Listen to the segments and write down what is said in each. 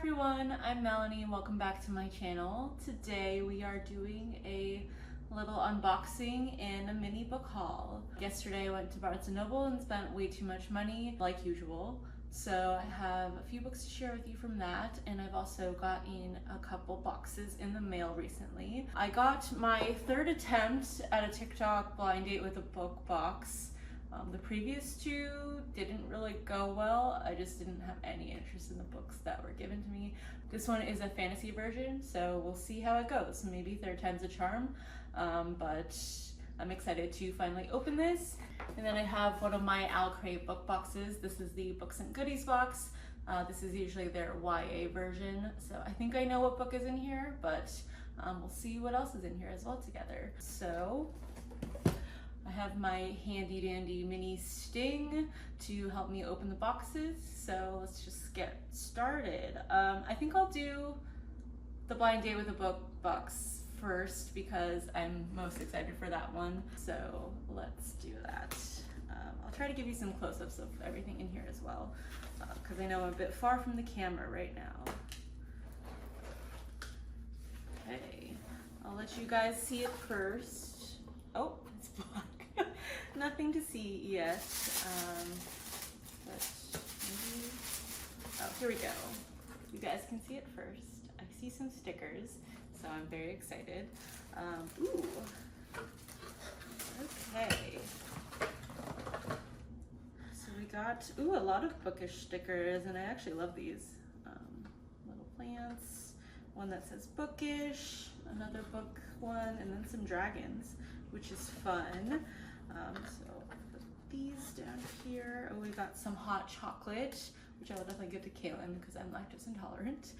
everyone, I'm Melanie and welcome back to my channel. Today we are doing a little unboxing and a mini book haul. Yesterday I went to Barnes & Noble and spent way too much money like usual. So I have a few books to share with you from that, and I've also gotten a couple boxes in the mail recently. I got my third attempt at a TikTok blind date with a book box. The previous two didn't really go well. I just didn't have any interest in the books that were given to me. This one is a fantasy version, so we'll see how it goes. Maybe third time's a charm, but I'm excited to finally open this. And then I have one of my owlcrate book boxes. This is the Books and Goodies box. This is usually their YA version, so I think I know what book is in here, but we'll see what else is in here as well together. So I have my handy dandy mini sting to help me open the boxes, so let's just get started. I think I'll do the blind date with a book box first because I'm most excited for that one, so let's do that. I'll try to give you some close-ups of everything in here as well, because I know I'm a bit far from the camera right now. Okay, I'll let you guys see it first. Oh, it's black. Nothing to see yet, but maybe, oh, here we go. You guys can see it first. I see some stickers, so I'm very excited. Ooh, okay. So we got, ooh, a lot of bookish stickers, and I actually love these. Little plants, one that says bookish, another book one, and then some dragons, which is fun. So put these down here. Oh, we got some hot chocolate, which I will definitely give to Kaylin because I'm lactose intolerant,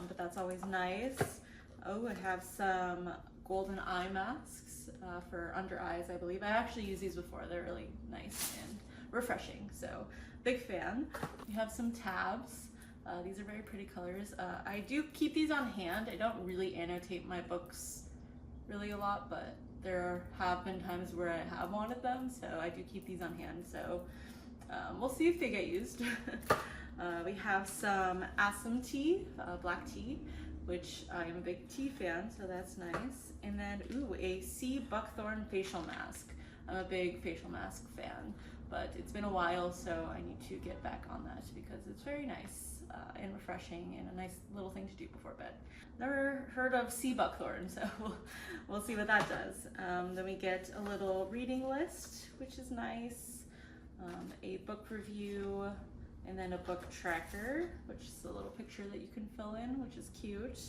but that's always nice. Oh, I have some golden eye masks for under eyes, I believe. I actually used these before. They're really nice and refreshing, so big fan. We have some tabs. These are very pretty colors. I do keep these on hand. I don't really annotate my books really a lot, but there have been times where I have wanted them, so I do keep these on hand, so we'll see if they get used. We have some Assam tea, black tea, which I am a big tea fan, so that's nice. And then, ooh, a sea buckthorn facial mask. I'm a big facial mask fan, but it's been a while, so I need to get back on that because it's very nice and refreshing and a nice little thing to do before bed. Never heard of sea buckthorn, so we'll see what that does. Then we get a little reading list, which is nice, a book review, and then a book tracker, which is a little picture that you can fill in, which is cute.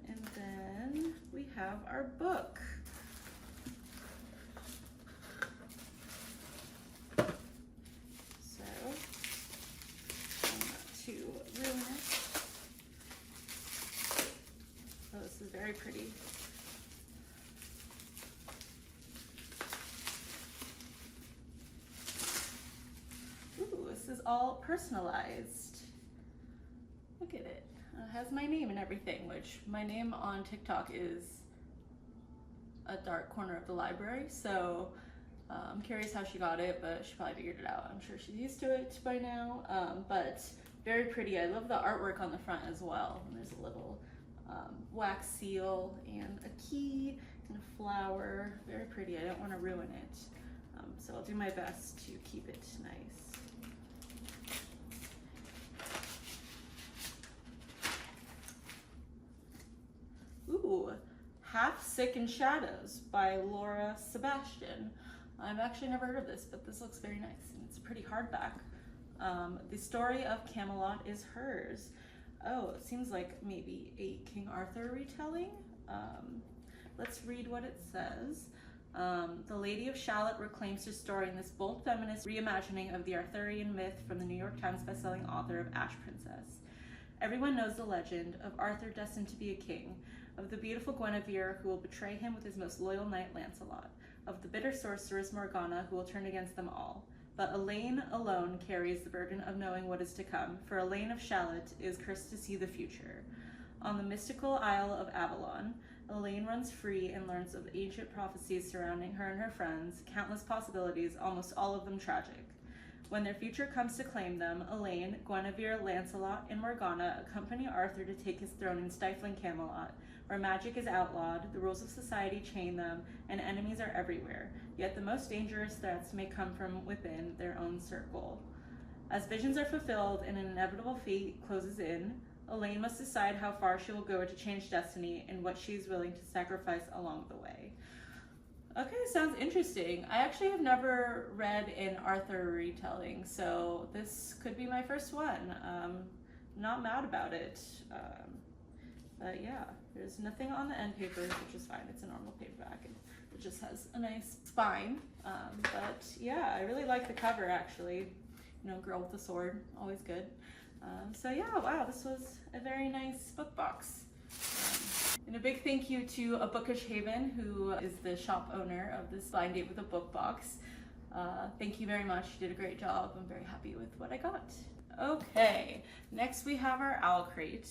And then we have our book. So, to ruin it. Oh, this is very pretty. Ooh, this is all personalized. Look at it. It has my name and everything, which my name on TikTok is a dark corner of the library, so I'm curious how she got it, but she probably figured it out. I'm sure she's used to it by now, but very pretty. I love the artwork on the front as well. And there's a little wax seal and a key and a flower. Very pretty. I don't want to ruin it, so I'll do my best to keep it nice. Ooh, Half Sick in Shadows by Laura Sebastian. I've actually never heard of this, but this looks very nice, and it's a pretty hardback. The story of Camelot is hers. Oh, it seems like maybe a King Arthur retelling. Let's read what it says. The Lady of Shalott reclaims her story in this bold feminist reimagining of the Arthurian myth from the New York Times bestselling author of Ash Princess. Everyone knows the legend of Arthur destined to be a king, of the beautiful Guinevere who will betray him with his most loyal knight Lancelot, of the bitter sorceress Morgana who will turn against them all. But Elaine alone carries the burden of knowing what is to come, for Elaine of Shalott is cursed to see the future. On the mystical Isle of Avalon, Elaine runs free and learns of ancient prophecies surrounding her and her friends, countless possibilities, almost all of them tragic. When their future comes to claim them, Elaine, Guinevere, Lancelot, and Morgana accompany Arthur to take his throne in stifling Camelot, where magic is outlawed, the rules of society chain them, and enemies are everywhere. Yet the most dangerous threats may come from within their own circle. As visions are fulfilled and an inevitable fate closes in, Elaine must decide how far she will go to change destiny and what she is willing to sacrifice along the way. Okay, sounds interesting. I actually have never read an Arthur retelling, so this could be my first one. Not mad about it. But yeah, there's nothing on the end papers, which is fine. It's a normal paperback. It just has a nice spine. But yeah, I really like the cover actually. You know, girl with a sword, always good. So yeah, wow, this was a very nice book box. And a big thank you to A Bookish Haven, who is the shop owner of this Blind Date with a Book Box. Thank you very much. You did a great job. I'm very happy with what I got. Okay, next we have our owlcrate.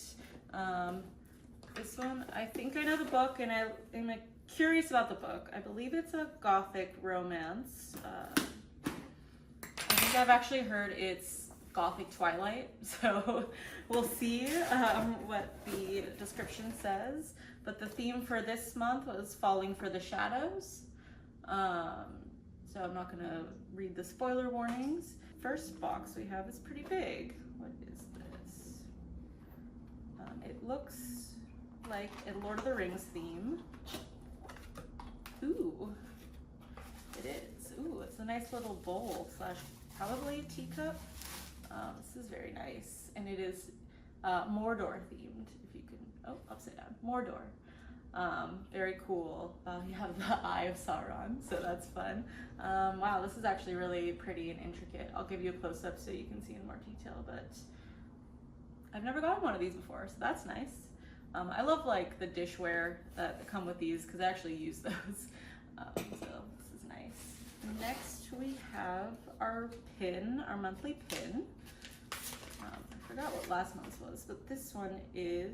This one, I think I know the book, and I'm curious about the book. I believe it's a gothic romance. I think I've actually heard it's Gothic Twilight, so we'll see what the description says. But the theme for this month was Falling for the Shadows. So I'm not gonna read the spoiler warnings. First box we have is pretty big. What is this? It looks like a Lord of the Rings theme. Ooh, it is. Ooh, it's a nice little bowl slash probably teacup. This is very nice, and it is Mordor themed, if you can, oh, upside down, Mordor. Very cool. You have the Eye of Sauron, so that's fun. Wow, this is actually really pretty and intricate. I'll give you a close-up so you can see in more detail, but I've never gotten one of these before, so that's nice. I love like the dishware that come with these, because I actually use those. So this is nice. Next we have our pin, our monthly pin. I forgot what last month's was, but this one is,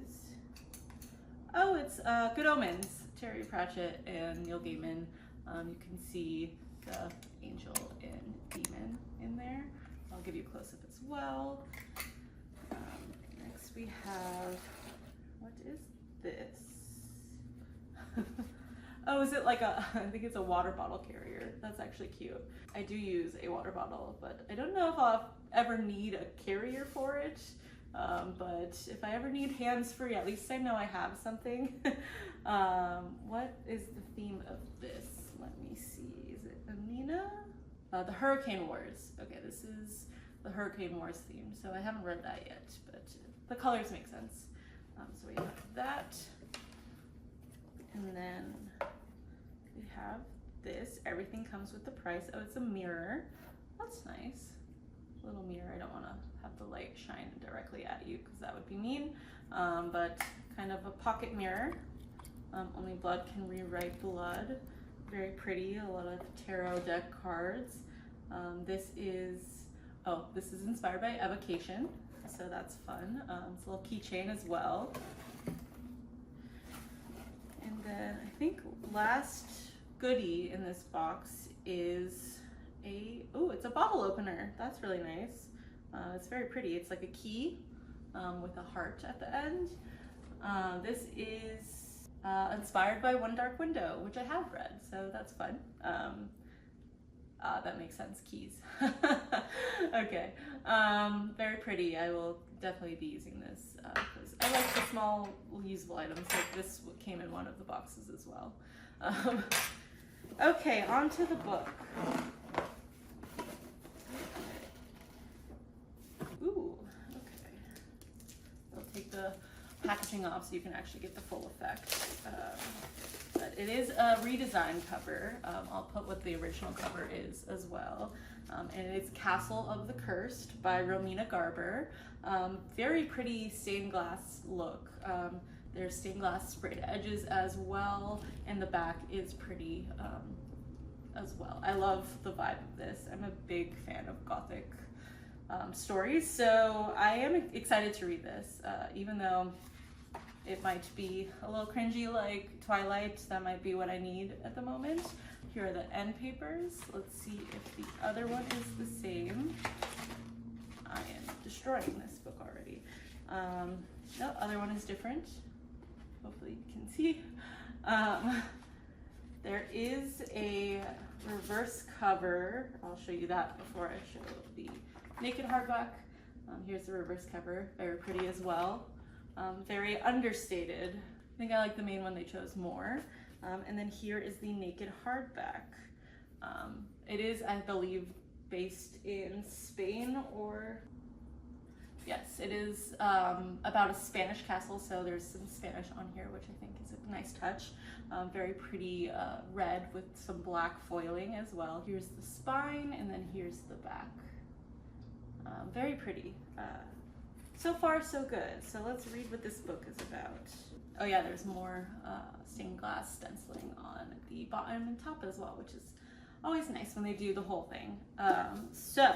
oh, it's Good Omens, Terry Pratchett and Neil Gaiman. You can see the angel and demon in there. I'll give you a close-up as well. Next we have, what is this? Oh, is it like a, I think it's a water bottle carrier. That's actually cute. I do use a water bottle, but I don't know if I'll ever need a carrier for it. But if I ever need hands-free, at least I know I have something. What is the theme of this? Let me see. Is it Amina? The Hurricane Wars. Okay, this is the Hurricane Wars theme. So I haven't read that yet, but the colors make sense. So we have that. And then we have this. Everything comes with the price. Oh, it's a mirror. That's nice. Little mirror. I don't want to have the light shine directly at you because that would be mean. But kind of a pocket mirror. Only blood can rewrite blood. Very pretty. A lot of tarot deck cards. This is inspired by evocation. So that's fun. It's a little keychain as well. And then I think last goodie in this box is it's a bottle opener. That's really nice. It's very pretty. It's like a key with a heart at the end. This is inspired by One Dark Window, which I have read, so that's fun. That makes sense, keys. Okay, very pretty. I will definitely be using this because I like the small usable items. Like this came in one of the boxes as well. Okay, on to the book. Ooh, okay. I'll take the packaging off so you can actually get the full effect. But it is a redesigned cover. I'll put what the original cover is as well. And it's Castle of the Cursed by Romina Garber. Very pretty stained glass look. There's stained glass sprayed edges as well, and the back is pretty as well. I love the vibe of this. I'm a big fan of Gothic stories, so I am excited to read this, even though it might be a little cringy like Twilight. That might be what I need at the moment. Here are the end papers. Let's see if the other one is the same. I am destroying this book already. The other one is different. Hopefully you can see. There is a reverse cover. I'll show you that before I show the naked hardback. Here's the reverse cover, very pretty as well. Very understated. I think I like the main one they chose more. And then here is the naked hardback. It is, I believe, based in Spain, or yes, it is about a Spanish castle, so there's some Spanish on here, which I think is a nice touch. Very pretty red with some black foiling as well. Here's the spine, and then here's the back. Very pretty. So far, so good. So let's read what this book is about. Oh yeah, there's more stained glass stenciling on the bottom and top as well, which is always nice when they do the whole thing. So,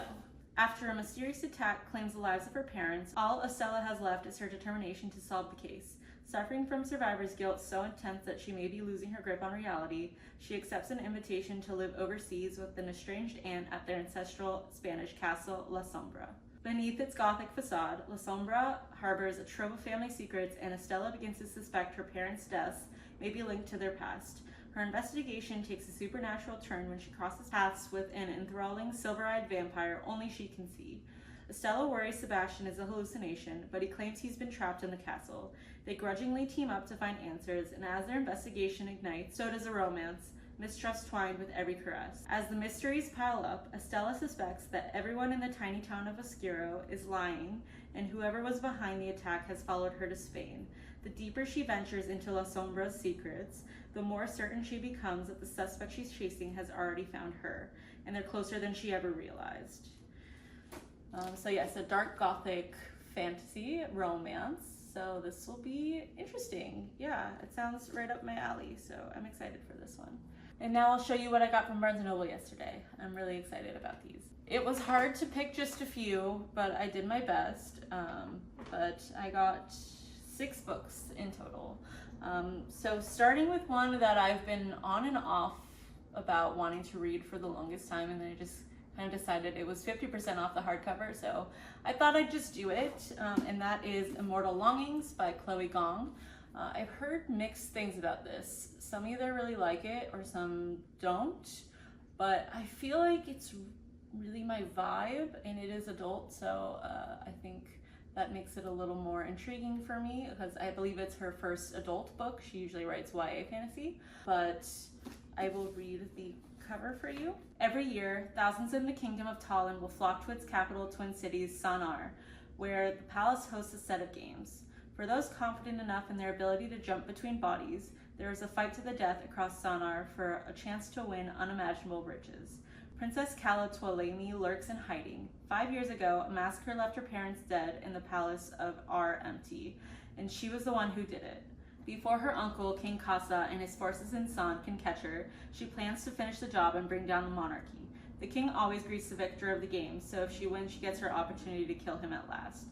after a mysterious attack claims the lives of her parents, all Estella has left is her determination to solve the case. Suffering from survivor's guilt so intense that she may be losing her grip on reality, she accepts an invitation to live overseas with an estranged aunt at their ancestral Spanish castle, La Sombra. Beneath its Gothic facade, La Sombra harbors a trove of family secrets, and Estella begins to suspect her parents' deaths may be linked to their past. Her investigation takes a supernatural turn when she crosses paths with an enthralling, silver-eyed vampire only she can see. Estella worries Sebastian is a hallucination, but he claims he's been trapped in the castle. They grudgingly team up to find answers, and as their investigation ignites, so does a romance, mistrust twined with every caress. As the mysteries pile up, Estella suspects that everyone in the tiny town of Oscuro is lying, and whoever was behind the attack has followed her to Spain. The deeper she ventures into La Sombra's secrets, the more certain she becomes that the suspect she's chasing has already found her, and they're closer than she ever realized. So yes, a dark Gothic fantasy romance. So this will be interesting. Yeah, it sounds right up my alley, so I'm excited for this one. And now I'll show you what I got from Barnes & Noble yesterday. I'm really excited about these. It was hard to pick just a few, but I did my best. But I got 6 books in total. So starting with one that I've been on and off about wanting to read for the longest time, and then I just kind of decided it was 50% off the hardcover, so I thought I'd just do it, and that is Immortal Longings by Chloe Gong. I've heard mixed things about this. Some either really like it or some don't, but I feel like it's really my vibe, and it is adult, so I think that makes it a little more intriguing for me, because I believe it's her first adult book. She usually writes YA fantasy, but I will read the cover for you. Every year, thousands in the kingdom of Tallinn will flock to its capital twin cities, Sanar, where the palace hosts a set of games. For those confident enough in their ability to jump between bodies, there is a fight to the death across Sanar for a chance to win unimaginable riches. Princess Kala Tuolemi lurks in hiding. 5 years ago, a massacre left her parents dead and the palace of R empty, and she was the one who did it. Before her uncle, King Kasa, and his forces in San can catch her, she plans to finish the job and bring down the monarchy. The king always greets the victor of the game, so if she wins, she gets her opportunity to kill him at last.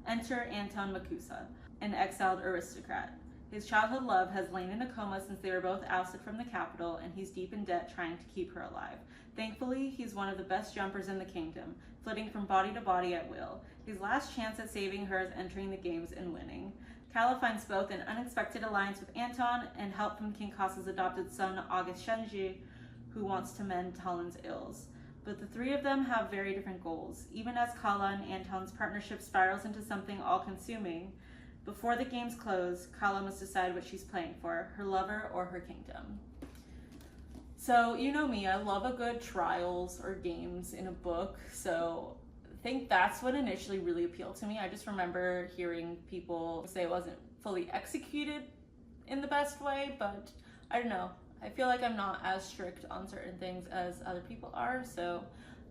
Enter Anton Makusa, an exiled aristocrat. His childhood love has lain in a coma since they were both ousted from the capital, and he's deep in debt trying to keep her alive. Thankfully, he's one of the best jumpers in the kingdom, flitting from body to body at will. His last chance at saving her is entering the games and winning. Kala finds both an unexpected alliance with Anton and help from King Kasa's adopted son, August Shenji, who wants to mend Tallinn's ills. But the three of them have very different goals. Even as Kala and Anton's partnership spirals into something all-consuming, before the games close, Kala must decide what she's playing for, her lover or her kingdom. So, you know me, I love a good trials or games in a book, so I think that's what initially really appealed to me. I just remember hearing people say it wasn't fully executed in the best way, but I don't know. I feel like I'm not as strict on certain things as other people are, so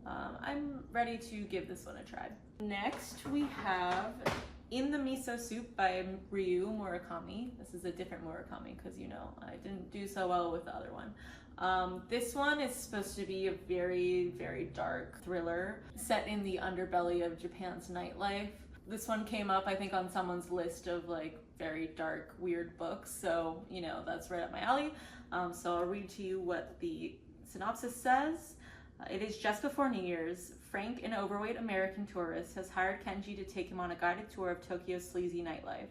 I'm ready to give this one a try. Next, we have In the Miso Soup by Ryu Murakami. This is a different Murakami because, you know, I didn't do so well with the other one. This one is supposed to be a very, very dark thriller set in the underbelly of Japan's nightlife. This one came up, I think, on someone's list of like very dark, weird books, so you know that's right up my alley. So I'll read to you what the synopsis says. It is just before New Year's. Frank, an overweight American tourist, has hired Kenji to take him on a guided tour of Tokyo's sleazy nightlife.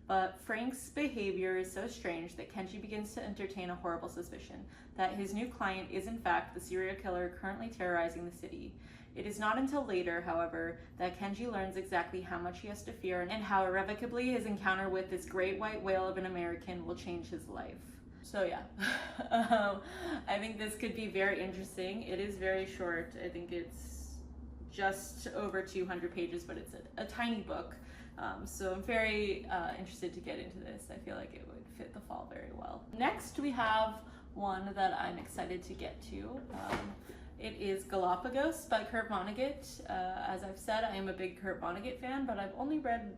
But Frank's behavior is so strange that Kenji begins to entertain a horrible suspicion that his new client is in fact the serial killer currently terrorizing the city. It is not until later, however, that Kenji learns exactly how much he has to fear and how irrevocably his encounter with this great white whale of an American will change his life. So yeah, I think this could be very interesting. It is very short. I think it's just over 200 pages, but it's a tiny book. So I'm very interested to get into this. I feel like it would fit the fall very well. Next, we have one that I'm excited to get to. It is Galapagos by Kurt Vonnegut. As I've said, I am a big Kurt Vonnegut fan, but I've only read,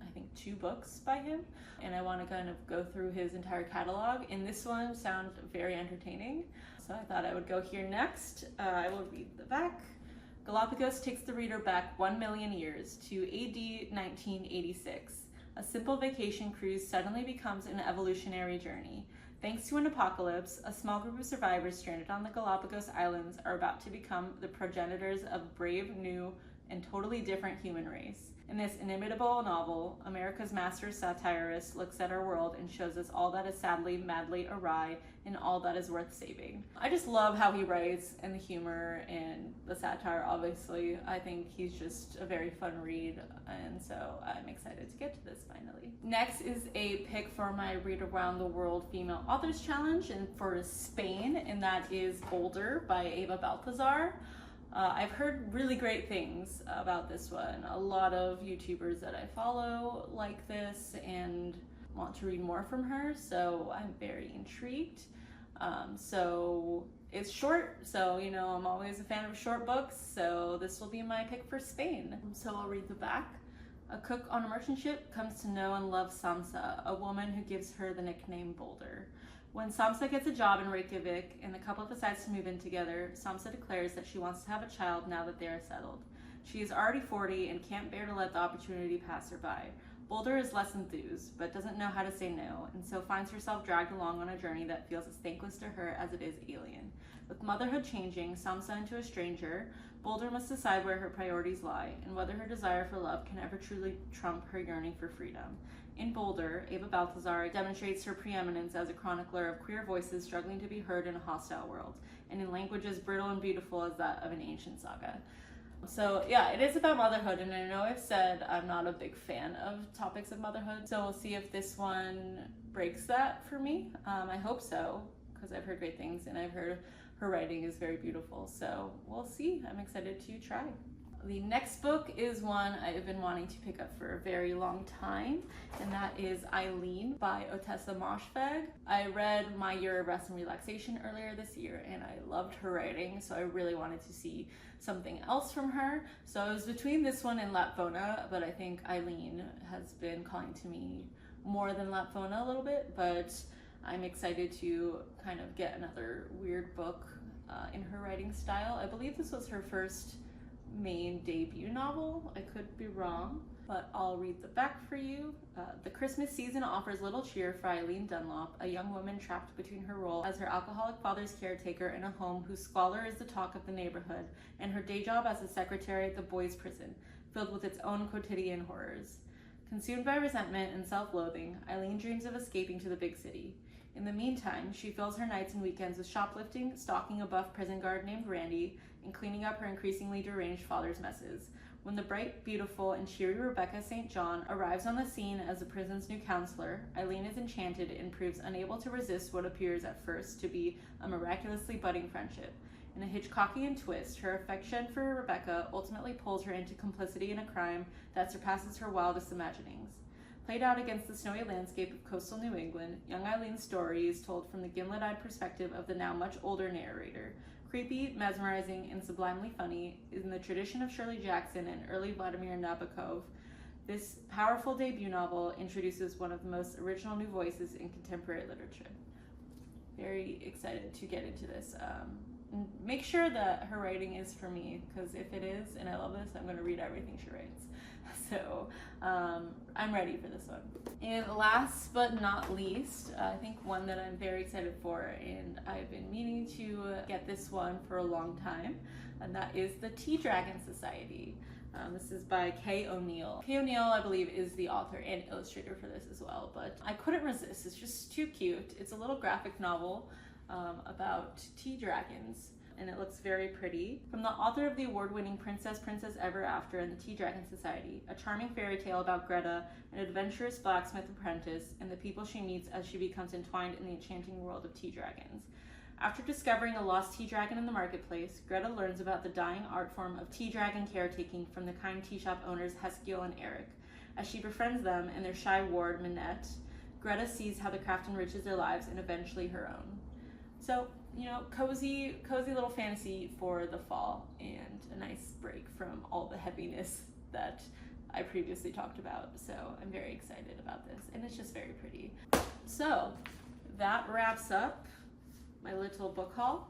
I think, 2 books by him, and I want to kind of go through his entire catalog. And this one sounds very entertaining, so I thought I would go here next. I will read the back. Galapagos takes the reader back 1 million years to AD 1986. A simple vacation cruise suddenly becomes an evolutionary journey. Thanks to an apocalypse, a small group of survivors stranded on the Galapagos Islands are about to become the progenitors of a brave, new, and totally different human race. In this inimitable novel, America's master satirist looks at our world and shows us all that is sadly, madly awry and all that is worth saving. I just love how he writes, and the humor and the satire, obviously. I think he's just a very fun read, and so I'm excited to get to this finally. Next is a pick for my Read Around the World Female Authors Challenge, and for Spain, and that is Boulder by Eva Balthazar. I've heard really great things about this one. A lot of YouTubers that I follow like this and want to read more from her, so I'm very intrigued. So it's short, so you know I'm always a fan of short books, so this will be my pick for Spain. So I'll read the back. A cook on a merchant ship comes to know and love Samsa, a woman who gives her the nickname Boulder. When Samsa gets a job in Reykjavik and the couple decides to move in together, Samsa declares that she wants to have a child now that they are settled. She is already 40 and can't bear to let the opportunity pass her by. Boulder is less enthused, but doesn't know how to say no, and so finds herself dragged along on a journey that feels as thankless to her as it is alien. With motherhood changing Samsa into a stranger, Boulder must decide where her priorities lie, and whether her desire for love can ever truly trump her yearning for freedom. In Boulder, Eva Balthazar demonstrates her preeminence as a chronicler of queer voices struggling to be heard in a hostile world, and in language as brittle and beautiful as that of an ancient saga. So yeah, it is about motherhood, and I know I've said I'm not a big fan of topics of motherhood, so we'll see if this one breaks that for me. I hope so, because I've heard great things, and I've heard her writing is very beautiful, so we'll see. I'm excited to try. The next book is one I've been wanting to pick up for a very long time, and that is Eileen by Otessa Moshfegh. I read My Year of Rest and Relaxation earlier this year, and I loved her writing, so I really wanted to see something else from her. So I was between this one and Lapfona, but I think Eileen has been calling to me more than Lapfona a little bit, but I'm excited to kind of get another weird book in her writing style. I believe this was her first main debut novel. I could be wrong, but I'll read the back for you. The Christmas season offers little cheer for Eileen Dunlop, a young woman trapped between her role as her alcoholic father's caretaker in a home whose squalor is the talk of the neighborhood, and her day job as a secretary at the boys' prison, filled with its own quotidian horrors. Consumed by resentment and self-loathing, Eileen dreams of escaping to the big city. In the meantime, she fills her nights and weekends with shoplifting, stalking a buff prison guard named Randy, and cleaning up her increasingly deranged father's messes. When the bright, beautiful, and cheery Rebecca St. John arrives on the scene as the prison's new counselor, Eileen is enchanted and proves unable to resist what appears at first to be a miraculously budding friendship. In a Hitchcockian twist, her affection for Rebecca ultimately pulls her into complicity in a crime that surpasses her wildest imaginings. Played out against the snowy landscape of coastal New England, young Eileen's story is told from the gimlet-eyed perspective of the now much older narrator. Creepy, mesmerizing, and sublimely funny, in the tradition of Shirley Jackson and early Vladimir Nabokov, this powerful debut novel introduces one of the most original new voices in contemporary literature. Very excited to get into this. make sure that her writing is for me, because if it is, and I love this, I'm going to read everything she writes. So I'm ready for this one. And last but not least, I think one that I'm very excited for, and I've been meaning to get this one for a long time, and that is the Tea Dragon Society. This is by Kay O'Neill. Kay O'Neill, I believe, is the author and illustrator for this as well, but I couldn't resist. It's just too cute. It's a little graphic novel about tea dragons, and it looks very pretty. From the author of the award-winning Princess Ever After and the Tea Dragon Society, a charming fairy tale about Greta, an adventurous blacksmith apprentice, and the people she meets as she becomes entwined in the enchanting world of tea dragons. After discovering a lost tea dragon in the marketplace, Greta learns about the dying art form of tea dragon caretaking from the kind tea shop owners Heskiel and Eric. As she befriends them and their shy ward, Minette, Greta sees how the craft enriches their lives and eventually her own. So, you know, cozy little fantasy for the fall, and a nice break from all the heaviness that I previously talked about. So I'm very excited about this, and it's just very pretty. So that wraps up my little book haul.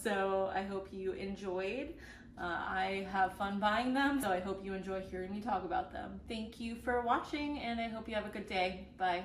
So I hope you enjoyed. I have fun buying them, so I hope you enjoy hearing me talk about them. Thank you for watching, and I hope you have a good day. Bye.